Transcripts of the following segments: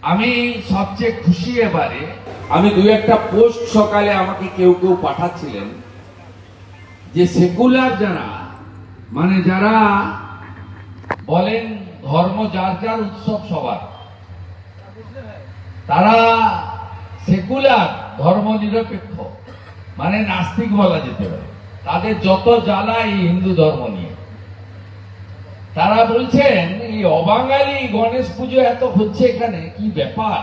আমি সবচেয়ে খুশি এবারে, আমি দুই একটা পোস্ট সকালে আমাকে কেউ কেউ পাঠাচ্ছিলেন যে সেকুলার যারা, মানে যারা বলেন ধর্ম যার যার উৎসব সবার, তারা সেকুলার ধর্ম নিরপেক্ষ, মানে নাস্তিক বলা যেতে পারে, তাদের যত জ্বালা এই হিন্দু ধর্ম নিয়ে। তারা বলছেন এই অবাঙালি গণেশ পুজো এত হচ্ছে এখানে, কি ব্যাপার?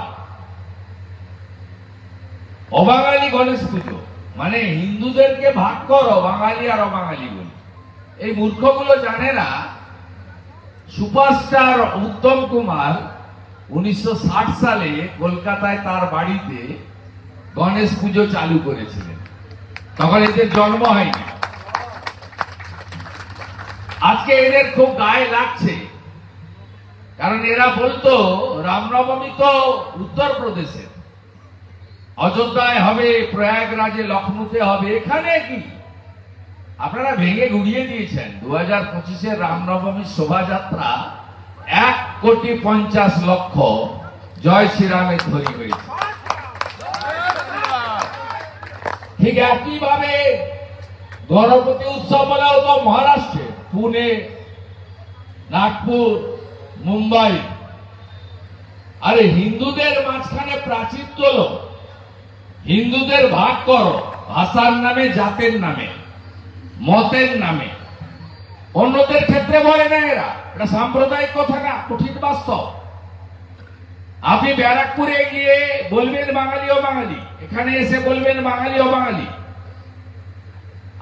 অবাঙালি গণেশ পুজো মানে হিন্দুদেরকে ভাগ করো, বাঙালি আর অবাঙালি বলি। এই মূর্খগুলো জানে না সুপারস্টার উত্তম কুমার 1960 সালে কলকাতায় তার বাড়িতে গণেশ পুজো চালু করেছিলেন, তখন এদের জন্ম হয়নি। আজকে এদের খুব গায়ে লাগছে, কারণ এরা বলতো রামনবমী তো উত্তরপ্রদেশে, অযোধ্যায় হবে, প্রয়াগরাজে, লখনৌতে হবে, এখানে কি? আপনারা ভেঙে গুড়িয়ে দিয়েছেন। 2025-এর রামনবমীর শোভাযাত্রা 1,50,00,000 জয় শ্রীরামের ধ্বনি হয়েছে। ঠিক একইভাবে গণপতি উৎসব বলা হতো মহারাষ্ট্রে, পুনে, নাগপুর, মুম্বাই। আরে হিন্দুদের মাঝখানে প্রাচীর তোলো, হিন্দুদের ভাগ করো ভাষার নামে, জাতের নামে, মতের নামে। অন্যদের ক্ষেত্রে বলে না এরা, এটা সাম্প্রদায়িক কথা না, কঠিন বাস্তব। আপনি ব্যারাকপুরে গিয়ে বলবেন বাঙালি ও বাঙালি, এখানে এসে বলবেন বাঙালি ও বাঙালি।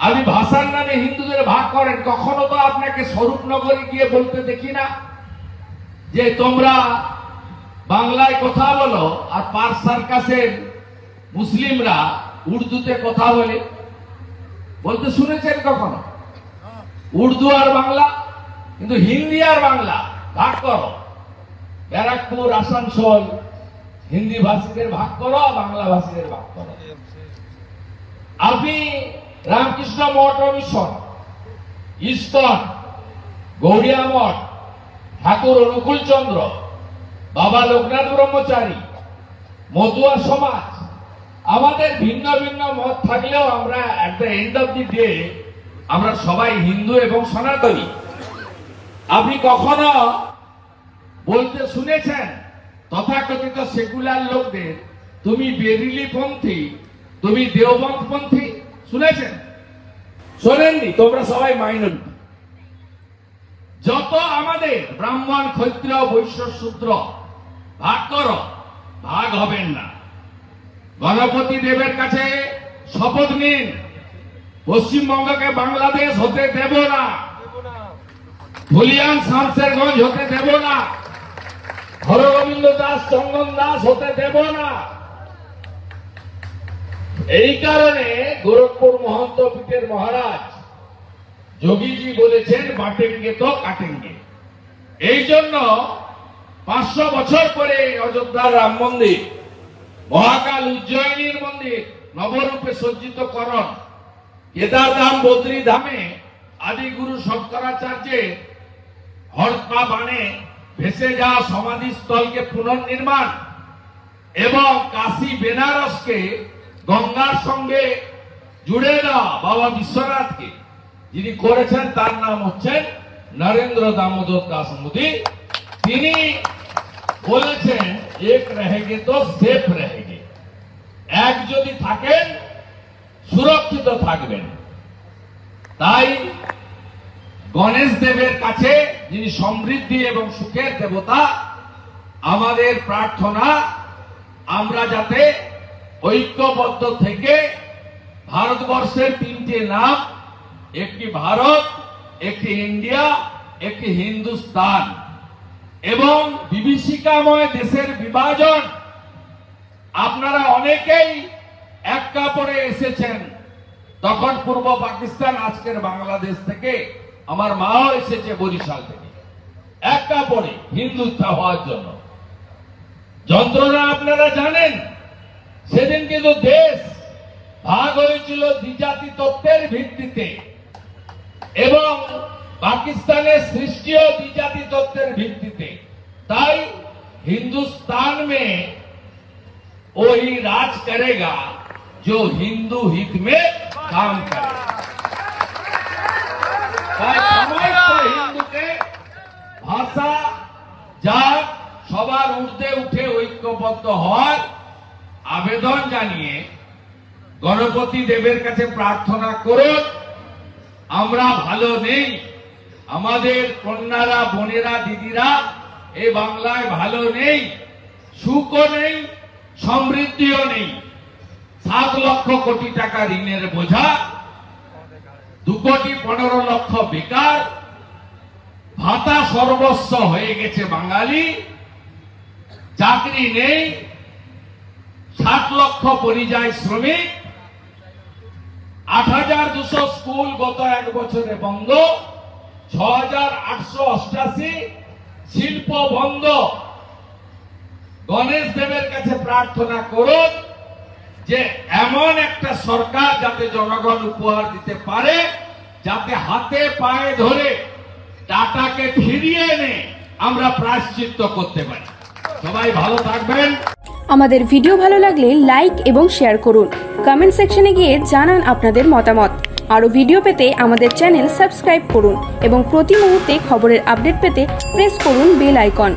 আপনি ভাষার নামে হিন্দুদের ভাগ করেন, কখনো তো আপনাকে স্বরূপনগরে গিয়ে বলতে দেখি না যে তোমরা বাংলায় কথা বলো আর পার্ক সার্কাসের মুসলিমরা উর্দুতে কথা বলে, বলতে শুনেছেন কখনো? উর্দু আর বাংলা, কিন্তু হিন্দি আর বাংলা ভাগ করো। ব্যারাকপুর, আসানসোল হিন্দি ভাষীদের ভাগ করো, বাংলা ভাষীদের ভাগ করো। আপনি রামকৃষ্ণ মঠ ও মিশন, ইস্কন, গৌড়িয়া মঠ, ঠাকুর অনুকূল চন্দ্র, বাবা লোকনাথ ব্রহ্মচারী, মতুয়া সমাজ, আমাদের ভিন্ন ভিন্ন মত থাকলেও আমরা at the end of the day আমরা সবাই হিন্দু এবং সনাতনী। আপনি কখনো বলতে শুনেছেন তথাকথিত সেকুলার লোকদের তুমি বেরিলি পন্থী, তুমি দেওবন্দ পন্থী? শুনেছেন? শোনেননি? তোমরা সবাই মাইনরিটি। যত আমাদের ব্রাহ্মণ, ক্ষত্রিয়, বৈশ্য, শূদ্র ভাগ করো, ভাগ হবেন না। গণপতি দেবের কাছে শপথ নিন, পশ্চিমবঙ্গকে বাংলাদেশ হতে দেব না, ধুলিয়ান শামশেরগঞ্জ হতে দেব না, হরগোবিন্দ দাস, চন্দন দাস হতে দেব না। এই কারণে গোরখপুর মহন্ত পীঠের মহারাজ যোগীজি বলেছেন বাটেঙ্গে তো কাটেঙ্গে। এই জন্য 500 বছর পরে অযোধ্যার রাম মন্দির, মহাকাল উজ্জয়িনীর মন্দির নবরূপে সজ্জিত করণ, কেদারধাম, বদ্রী ধামে আদিগুরু শঙ্করাচার্যের হরপা বাণে ভেসে যাওয়া সমাধিস্থলকে পুনর্নির্মাণ এবং কাশী বেনারসকে গঙ্গার সঙ্গে জুড়ে দেওয়া বাবা বিশ্বনাথকে যিনি করেছেন তার নাম হচ্ছেন নরেন্দ্র দামোদর দাস মোদী। তিনি বলেছেন এক রহেগে তো সেফ রহেগে, এক যদি থাকেন সুরক্ষিত থাকবেন। তাই গণেশ দেবের কাছে, যিনি সমৃদ্ধি এবং সুখের দেবতা, আমাদের প্রার্থনা আমরা যাতে ঐক্যবদ্ধ থেকে ভারতবর্ষের 3টে নাম, একটি ভারত, একটি ইন্ডিয়া, একটি হিন্দুস্তান, এবং বিভীষিকাময় দেশের বিভাজন। আপনারা অনেকেই এক কাপড়ে এসেছেন, তখন পূর্ব পাকিস্তান, আজকের বাংলাদেশ থেকে। আমার মাও এসেছে বরিশাল থেকে, এক কাপড়ে হিন্দুত্ব হওয়ার জন্য। যন্ত্রণা আপনারা জানেন। সেদিন কিন্তু দেশ ভাগ হয়েছিল দ্বিজাতি তত্ত্বের ভিত্তিতে, এবং পাকিস্তানের সৃষ্টিও দ্বিজাতি তত্ত্বের ভিত্তিতে। তাই हिंदुस्तान में वही राज करेगा जो हिंदू हित में काम करेगा। হিন্দুকে ভাষা জাত সবার ঊর্ধ্বে উঠে ঐক্যবদ্ধ হওয়ার আবেদন জানিয়ে গণপতি দেবের কাছে প্রার্থনা করুন। আমরা ভালো নেই, আমাদের কন্যারা, বোনেরা, দিদিরা এই বাংলায় ভালো নেই, সুখও নেই, সমৃদ্ধিও নেই। 7 লক্ষ কোটি টাকা ঋণের বোঝা, 2 কোটি 15 লক্ষ বেকার, ভাতা সর্বস্ব হয়ে গেছে বাঙালি, চাকরি নেই, 60 লক্ষ পরিযায়ী শ্রমিক, 8200 স্কুল গত 1 বছরে বন্ধ, 6888 শিল্প বন্ধ। গণেশ দেবের কাছে প্রার্থনা করুন যে এমন একটা সরকার যাতে জনগণ উপহার দিতে পারে, যাতে হাতে পায়ে ধরে টাটাকে ফিরিয়ে এনে আমরা প্রায়শ্চিত্ত করতে পারি। সবাই ভালো থাকবেন। আমাদের ভিডিও ভালো লাগলে লাইক এবং শেয়ার করুন। কমেন্ট সেকশনে গিয়ে জানান আপনাদের মতামত। আরো ভিডিও পেতে আমাদের চ্যানেল সাবস্ক্রাইব করুন এবং প্রতি মুহূর্তে খবরের আপডেট পেতে প্রেস করুন বেল আইকন।